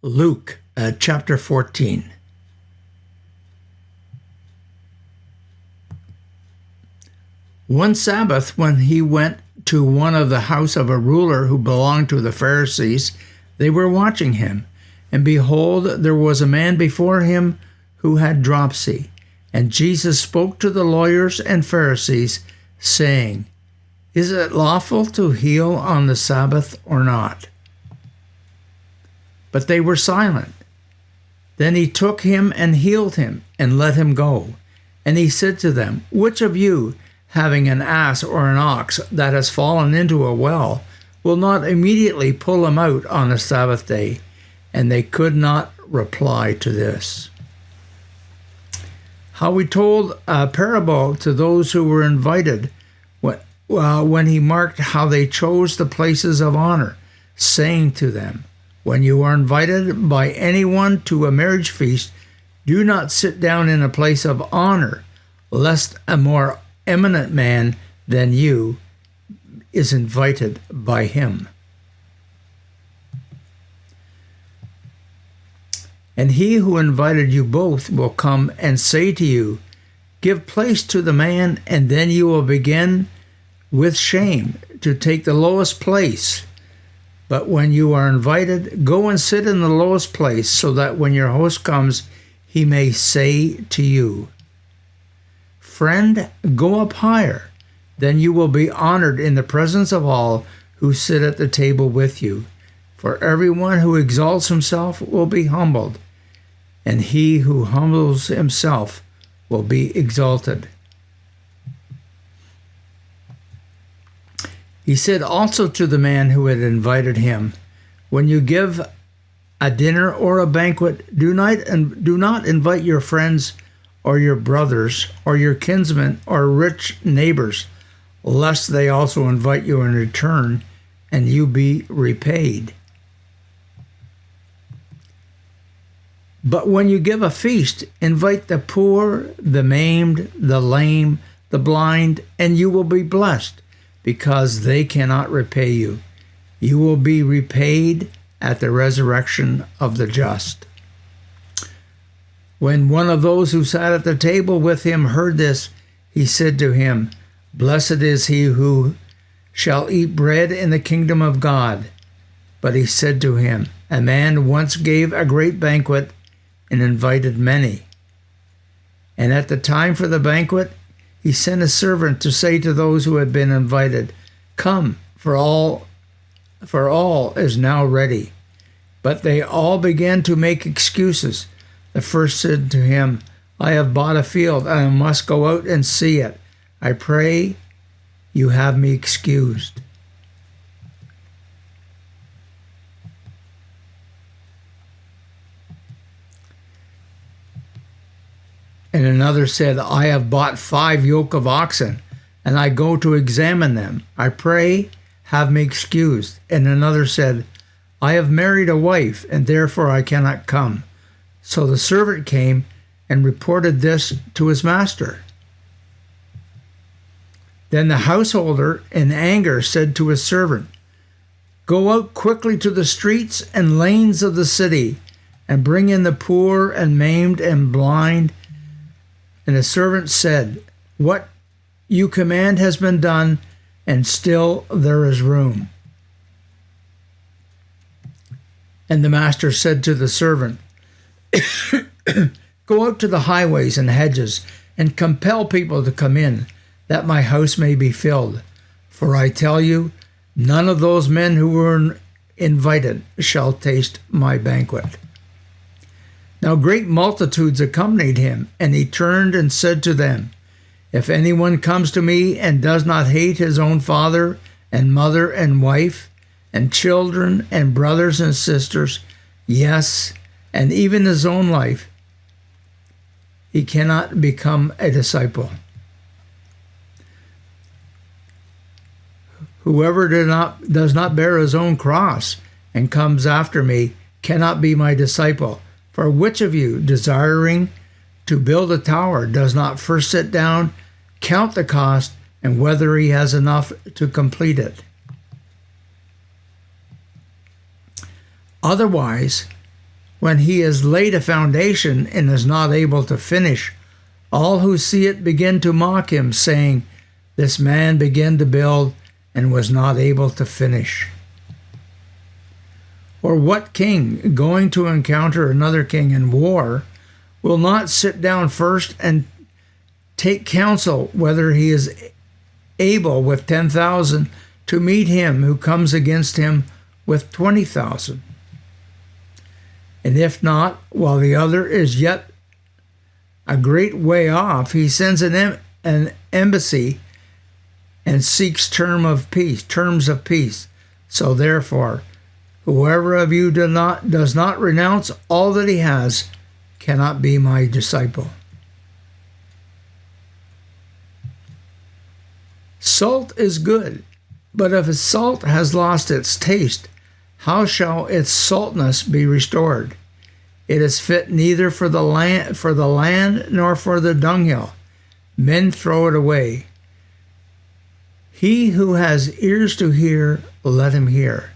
Luke chapter 14. One Sabbath, when he went to one of the house of a ruler who belonged to the Pharisees, they were watching him. And behold, there was a man before him who had dropsy. And Jesus spoke to the lawyers and Pharisees, saying, "Is it lawful to heal on the Sabbath or not?" But they were silent. Then he took him and healed him and let him go. And he said to them, "Which of you, having an ass or an ox that has fallen into a well, will not immediately pull him out on the Sabbath day?" And they could not reply to this. How he told a parable to those who were invited when he marked how they chose the places of honor, saying to them, "When you are invited by anyone to a marriage feast, do not sit down in a place of honor, lest a more eminent man than you is invited by him. And he who invited you both will come and say to you, 'Give place to the man,' and then you will begin with shame to take the lowest place. But when you are invited, go and sit in the lowest place, so that when your host comes, he may say to you, 'Friend, go up higher.' Then you will be honored in the presence of all who sit at the table with you. For everyone who exalts himself will be humbled, and he who humbles himself will be exalted." He said also to the man who had invited him, "When you give a dinner or a banquet, do not invite your friends or your brothers or your kinsmen or rich neighbors, lest they also invite you in return and you be repaid. But when you give a feast, invite the poor, the maimed, the lame, the blind, and you will be blessed, because they cannot repay you. You will be repaid at the resurrection of the just." When one of those who sat at the table with him heard this, he said to him, "Blessed is he who shall eat bread in the kingdom of God." But he said to him, "A man once gave a great banquet and invited many. And at the time for the banquet, he sent a servant to say to those who had been invited, 'Come, for all is now ready.' But they all began to make excuses. The first said to him, 'I have bought a field, and I must go out and see it. I pray you have me excused.' And another said, 'I have bought 5 yoke of oxen, and I go to examine them. I pray, have me excused.' And another said, 'I have married a wife, and therefore I cannot come.' So the servant came and reported this to his master. Then the householder, in anger, said to his servant, 'Go out quickly to the streets and lanes of the city, and bring in the poor and maimed and blind.' And the servant said, 'What you command has been done, and still there is room.' And the master said to the servant, 'Go out to the highways and hedges, and compel people to come in, that my house may be filled. For I tell you, none of those men who were invited shall taste my banquet.' Now great multitudes accompanied him, and he turned and said to them, 'If anyone comes to me and does not hate his own father and mother and wife and children and brothers and sisters, yes, and even his own life, he cannot become a disciple. Whoever does not bear his own cross and comes after me cannot be my disciple. For which of you, desiring to build a tower, does not first sit down, count the cost, and whether he has enough to complete it? Otherwise, When he has laid a foundation and is not able to finish, all who see it begin to mock him, saying, "This man began to build and was not able to finish." Or what king, going to encounter another king in war, will not sit down first and take counsel whether he is able with 10,000 to meet him who comes against him with 20,000? And if not, while the other is yet a great way off, he sends an embassy and seeks terms of peace. So therefore, whoever of you does not renounce all that he has cannot be my disciple. Salt is good, but if salt has lost its taste, how shall its saltness be restored? It is fit neither for the land nor for the dunghill. Men throw it away. He who has ears to hear, let him hear.